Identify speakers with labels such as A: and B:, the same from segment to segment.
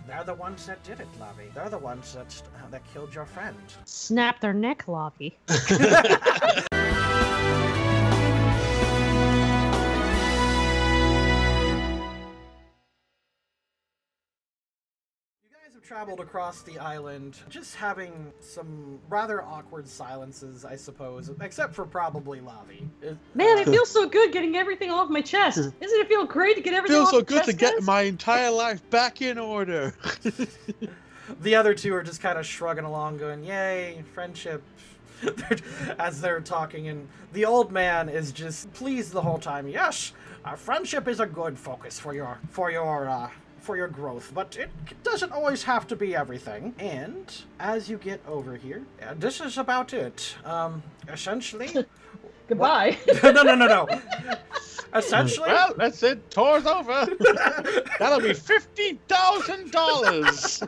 A: They're the ones that did it, Lavi. They're the ones that killed your friend.
B: Snap their neck, Lavi.
A: Traveled across the island, just having some rather awkward silences, I suppose, except for probably Lavi.
B: Man, it feels so good getting everything off my chest. Isn't it feel great to get everything off my chest?
C: Feels so good to get my entire life back in order.
A: The other two are just kind of shrugging along, going, "Yay, friendship." As they're talking, and the old man is just pleased the whole time. "Yes, friendship is a good focus for your growth, but it doesn't always have to be everything." And as you get over here, this is about it. Essentially...
B: Goodbye.
A: No. Essentially...
C: Well, that's it. Tour's over. That'll be $50,000.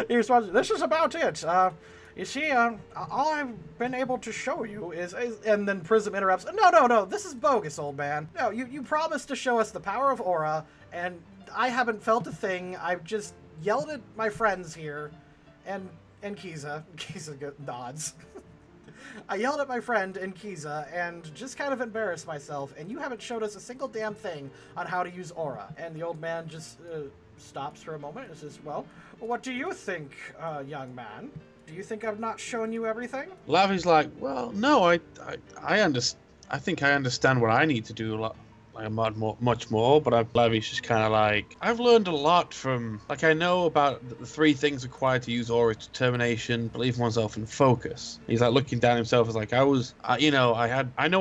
A: He responds, "This is about it. You see, all I've been able to show you is..." And then Prism interrupts. No, this is bogus, old man. No, you promised to show us the power of aura, and I haven't felt a thing. I've just yelled at my friends here, and Kiiza. Kiiza nods. I yelled at my friend and Kiiza and just kind of embarrassed myself, and you haven't showed us a single damn thing on how to use aura. And the old man just stops for a moment and says, well, what do you think, young man? Do you think I've not shown you everything?"
C: Lavi's like, "Well, no, I think I understand what I need to do a lot, like much more." But Lavi's just kind of like, "I've learned a lot from, like, I know about the 3 things required to use aura: determination, believe in oneself, and focus." He's like looking down himself as like, I know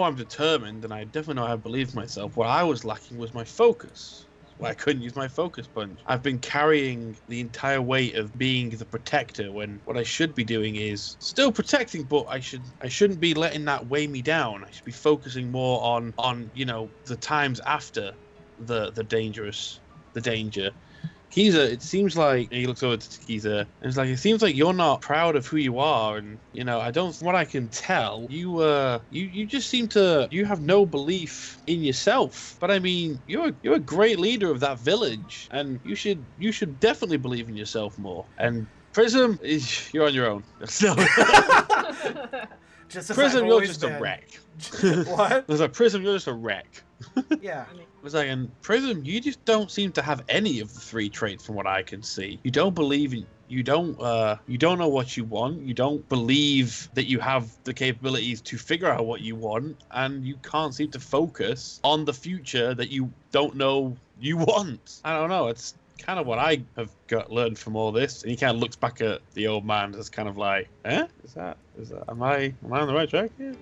C: I'm determined, and I definitely know I believe in myself. What I was lacking was my focus. Why I couldn't use my focus punch. I've been carrying the entire weight of being the protector, when what I should be doing is still protecting, but I shouldn't be letting that weigh me down. I should be focusing more on the times after the danger. Kiiza, it seems like, he looks over to Kiiza, and it's like, it seems like you're not proud of who you are, and, from what I can tell, you just seem to, you have no belief in yourself. But I mean, you're a great leader of that village, and you should definitely believe in yourself more. And Prism, you're on your own. Prism, you're just a wreck.
A: What?
C: There's a Prism, you're just a wreck.
A: Yeah.
C: It was like, and Prism, you just don't seem to have any of the 3 traits from what I can see. You don't believe in, you don't know what you want. You don't believe that you have the capabilities to figure out what you want, and you can't seem to focus on the future that you don't know you want. I don't know. It's kind of what I have learned from all this. And he kind of looks back at the old man, that's kind of like, am I on the right track here?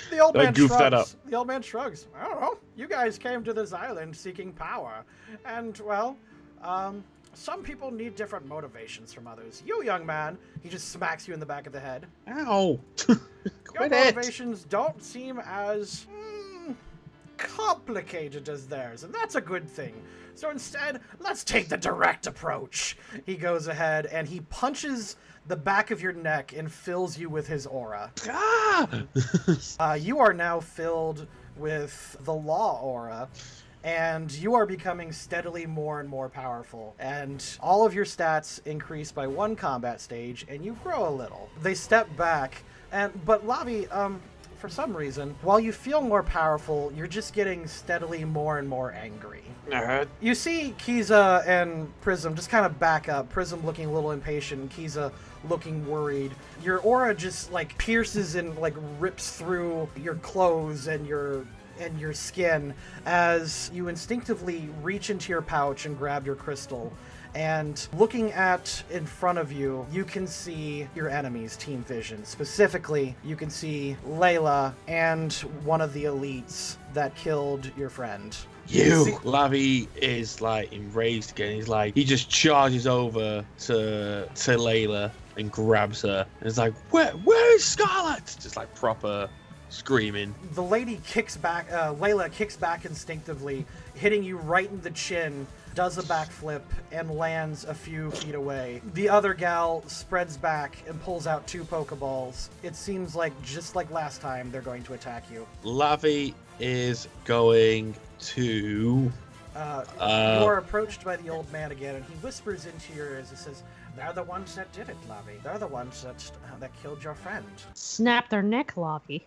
A: The old man shrugs. That up? The old man shrugs. I don't know. You guys came to this island seeking power, and well, some people need different motivations from others. You, young man, he just smacks you in the back of the head.
C: Ow!
A: Your motivations don't seem as complicated as theirs, and that's a good thing. So instead, let's take the direct approach. He goes ahead and he punches the back of your neck and fills you with his aura. You are now filled with the law aura, and you are becoming steadily more and more powerful. And all of your stats increase by 1 combat stage, and you grow a little. They step back, but Lavi, for some reason, while you feel more powerful, you're just getting steadily more and more angry. You see Kiiza and Prism just kind of back up, Prism looking a little impatient, and Kiiza looking worried. Your aura just like pierces and like rips through your clothes and your skin as you instinctively reach into your pouch and grab your crystal. And looking at in front of you, you can see your enemies' team vision. Specifically, you can see Layla and one of the elites that killed your friend.
C: Lavi is like enraged again. He just charges over to Layla and grabs her. And it's like, where is Scarlet? Just like proper screaming.
A: The lady kicks back, Layla kicks back instinctively, hitting you right in the chin, does a backflip, and lands a few feet away. The other gal spreads back and pulls out 2 Pokeballs. It seems like, just like last time, they're going to attack you.
C: Lavi is going to
A: You are approached by the old man again, and he whispers into your ears. He says, "They're the ones that did it, Lavi. They're the ones that killed your friend."
B: Snap their neck, Lavi.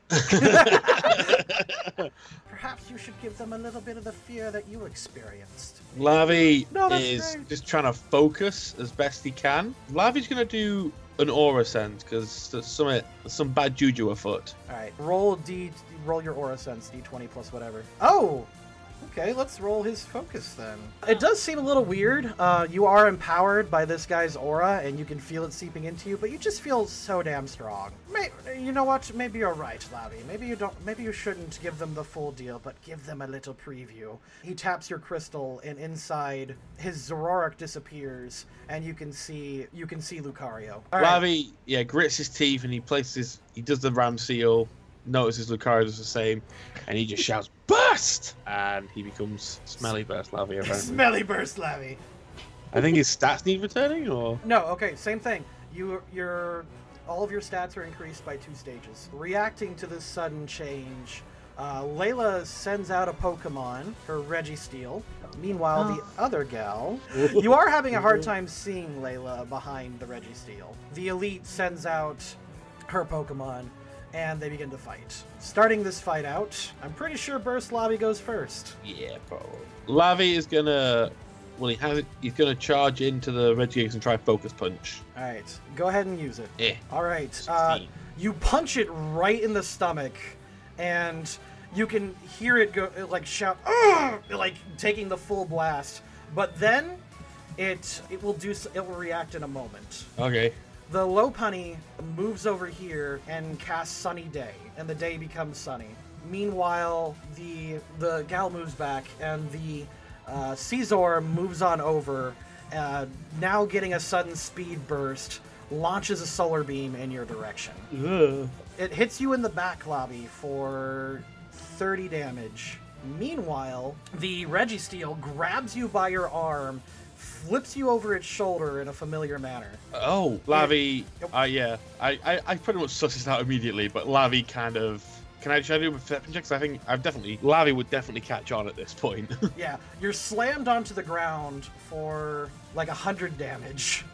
A: Perhaps you should give them a little bit of the fear that you experienced.
C: Lavi
A: that's
C: is
A: great.
C: just trying to focus as best he can. Lavi's going to do an aura sense because there's some bad juju afoot.
A: All right, roll your aura sense, d20 plus whatever. Oh, okay, let's roll his focus then. It does seem a little weird. You are empowered by this guy's aura, and you can feel it seeping into you, but you just feel so damn strong. You know what? Maybe you're right, Lavi. Maybe you shouldn't give them the full deal, but give them a little preview. He taps your crystal, and inside his Zoroark disappears, and you can see Lucario. All right.
C: Lavi, grits his teeth and he does the ram seal. Notices Lucario does the same, and he just shouts, "Burst!" And he becomes Smelly Burst Lavi, apparently.
A: Smelly Burst Lavi.
C: I think his stats need returning, or?
A: No, okay, same thing. All of your stats are increased by 2 stages. Reacting to this sudden change, Layla sends out a Pokemon, her Registeel. Meanwhile, the other gal... You are having a hard time seeing Layla behind the Registeel. The Elite sends out her Pokemon, and they begin to fight. Starting this fight out, I'm pretty sure Burst Lavi goes first.
C: Yeah, probably. Lavi is gonna... Well, he's gonna charge into the Regigigas and try Focus Punch.
A: Alright, go ahead and use it.
C: Yeah.
A: Alright, you punch it right in the stomach, and you can hear it go, like, shout, "Ugh!" Like, taking the full blast. But then, it will react in a moment.
C: Okay.
A: The Lopunny moves over here and casts Sunny Day, and the day becomes sunny. Meanwhile, the gal moves back, and the Caesar moves on over, now getting a sudden speed burst, launches a solar beam in your direction.
C: Ugh.
A: It hits you in the back lobby for 30 damage. Meanwhile, the Registeel grabs you by your arm, flips you over its shoulder in a familiar manner.
C: Oh, Lavi. Yeah. I pretty much sussed this out immediately, but Lavi kind of... Can I do a perception check? 'Cause I think Lavi would definitely catch on at this point.
A: Yeah, you're slammed onto the ground for like 100 damage.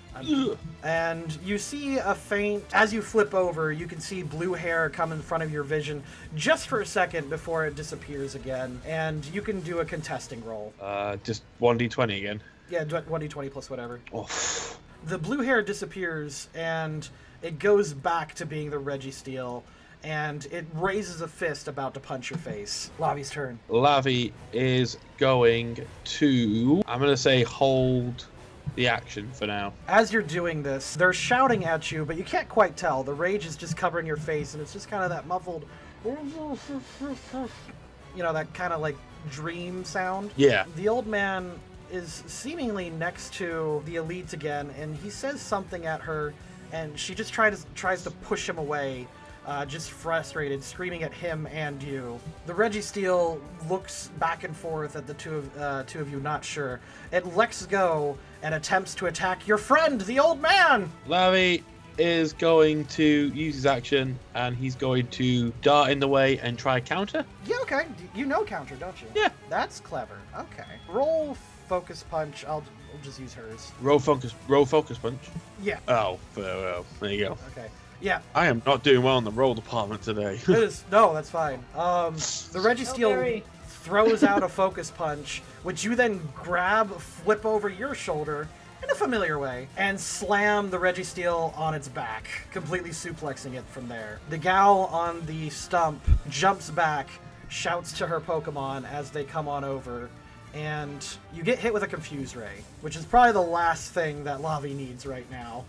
A: And you see a faint, as you flip over, you can see blue hair come in front of your vision just for a second before it disappears again. And you can do a contesting roll.
C: Just 1d20 again.
A: Yeah, 1d20 plus whatever.
C: Oh.
A: The blue hair disappears, and it goes back to being the Registeel, and it raises a fist about to punch your face. Lavi's turn.
C: Lavi is going to... I'm going to say hold the action for now.
A: As you're doing this, they're shouting at you, but you can't quite tell. The rage is just covering your face, and it's just kind of that muffled... You know, that kind of like dream sound.
C: Yeah.
A: The old man is seemingly next to the Elite again, and he says something at her, and she just tries to push him away, just frustrated, screaming at him and you. The Registeel looks back and forth at the two of you, not sure. It lets go and attempts to attack your friend, the old man!
C: Lavi is going to use his action, and he's going to dart in the way and try counter.
A: Yeah, okay. You know counter, don't you?
C: Yeah.
A: That's clever. Okay. Roll Focus Punch. I'll just use hers.
C: Roll focus punch.
A: Yeah.
C: Oh, well, there you go.
A: Okay. Yeah.
C: I am not doing well in the roll department today.
A: It is. No, that's fine. The Registeel throws out a Focus Punch, which you then grab, flip over your shoulder in a familiar way, and slam the Registeel on its back, completely suplexing it from there. The gal on the stump jumps back, shouts to her Pokemon as they come on over, and you get hit with a Confuse Ray, which is probably the last thing that Lavi needs right now.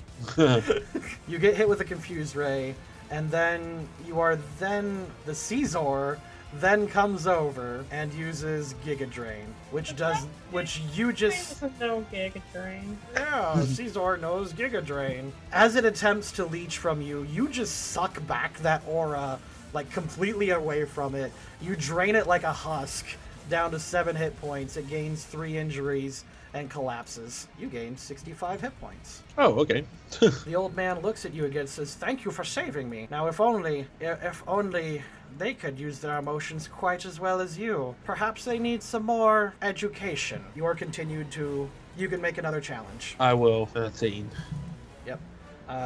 A: You get hit with a Confuse Ray, and then the Caesar then comes over and uses Giga Drain, which you just...
B: No Giga Drain.
A: Yeah, Caesar knows Giga Drain. As it attempts to leech from you, you just suck back that aura, like, completely away from it. You drain it like a husk, down to 7 hit points. It gains 3 injuries and collapses. You gain 65 hit points.
C: Oh, okay.
A: The old man looks at you again and says, "Thank you for saving me. Now, if only They could use their emotions quite as well as you. Perhaps they need some more education. You are continued to... You can make another challenge.
C: I will. 13.
A: Yep.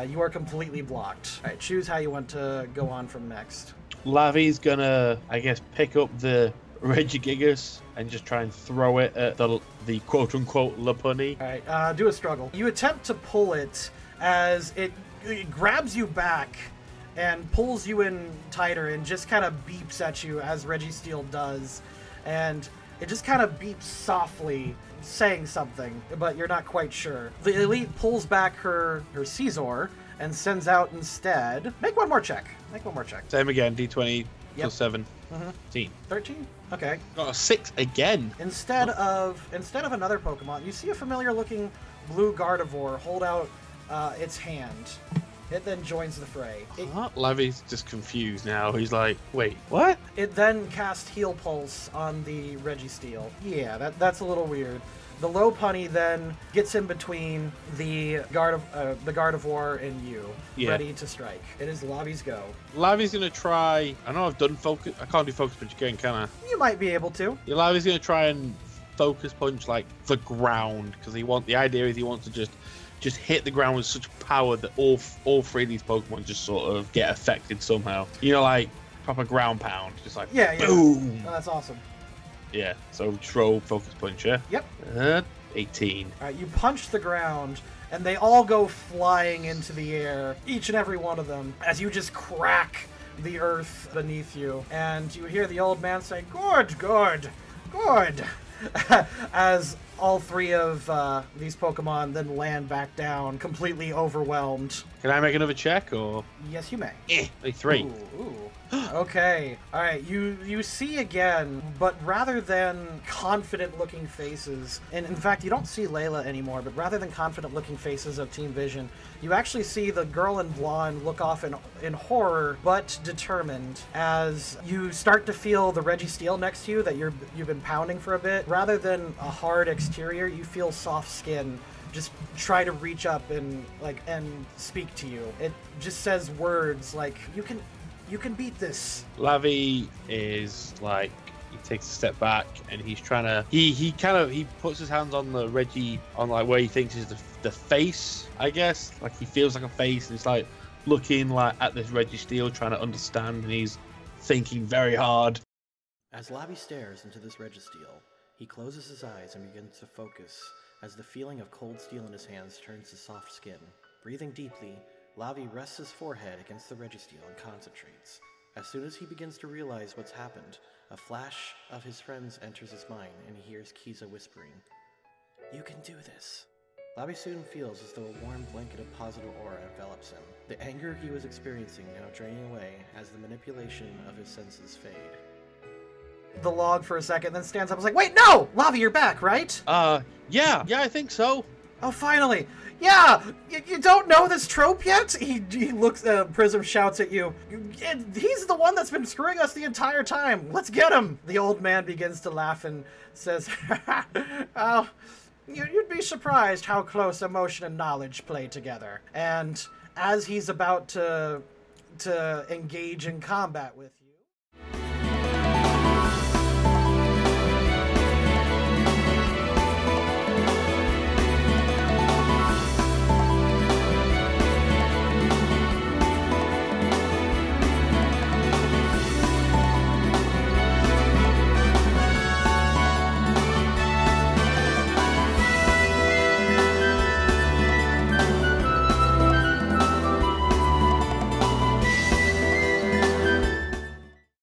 A: You are completely blocked. All right, choose how you want to go on from next.
C: Lavi's gonna, I guess, pick up the Regigigas and just try and throw it at the quote-unquote Lopunny.
A: All right, do a struggle. You attempt to pull it as it grabs you back and pulls you in tighter and just kind of beeps at you as Registeel does. And it just kind of beeps softly, saying something, but you're not quite sure. The elite pulls back her Caesar and sends out instead... Make one more check. Make one more check.
C: Same again, D20
A: Yep.
C: plus 7.
A: 13. 13? Okay.
C: Got a 6 again.
A: Instead of another Pokemon, you see a familiar-looking blue Gardevoir hold out its hand. It then joins the fray.
C: Lavi's just confused now. He's like, wait, what?
A: It then casts Heal Pulse on the Registeel. Yeah, that's a little weird. The Lopunny then gets in between the Gardevoir and you, ready to strike. It is Lavi's go.
C: Lavi's gonna try. I know I've done focus. I can't do focus punch again, can I?
A: You might be able to.
C: Yeah, Lavi's gonna try and focus punch like the ground because the idea is he wants to just hit the ground with such power that all three of these Pokemon just sort of get affected somehow. You know, like proper ground pound, just like boom.
A: Oh, that's awesome.
C: Yeah, so throw focus punch, yeah?
A: Yep.
C: 18.
A: All right, you punch the ground, and they all go flying into the air, each and every one of them, as you just crack the earth beneath you. And you hear the old man say, "Good, good, good," as all three of these Pokemon then land back down, completely overwhelmed.
C: Can I make another check, or?
A: Yes, you may.
C: 3.
A: Ooh. Okay. All right. You see again, but rather than confident-looking faces, and in fact, you don't see Layla anymore, but rather than confident-looking faces of Team Vision, you actually see the girl in blonde look off in horror, but determined, as you start to feel the Registeel next to you that you've been pounding for a bit. Rather than a hard exterior, you feel soft skin just try to reach up and speak to you. It just says words like, you can beat this.
C: Lavi is like, he takes a step back and he's trying to, he puts his hands on the Reggie, on like where he thinks is the face, I guess. Like he feels like a face, and he's like looking like at this Registeel, trying to understand, and he's thinking very hard.
A: As Lavi stares into this Registeel, he closes his eyes and begins to focus as the feeling of cold steel in his hands turns to soft skin. Breathing deeply, Lavi rests his forehead against the Registeel and concentrates. As soon as he begins to realize what's happened, a flash of his friends enters his mind, and he hears Kiiza whispering, "You can do this." Lavi soon feels as though a warm blanket of positive aura envelops him. The anger he was experiencing now draining away as the manipulation of his senses fade. The log for a second, then stands up and is like, "Wait, no! Lavi, you're back, right?"
C: Yeah, I think so.
A: "Oh, finally! Yeah! You don't know this trope yet?" He looks, Prism shouts at you. "He's the one that's been screwing us the entire time! Let's get him!" The old man begins to laugh and says, "Oh, you'd be surprised how close emotion and knowledge play together." And as he's about to engage in combat with you,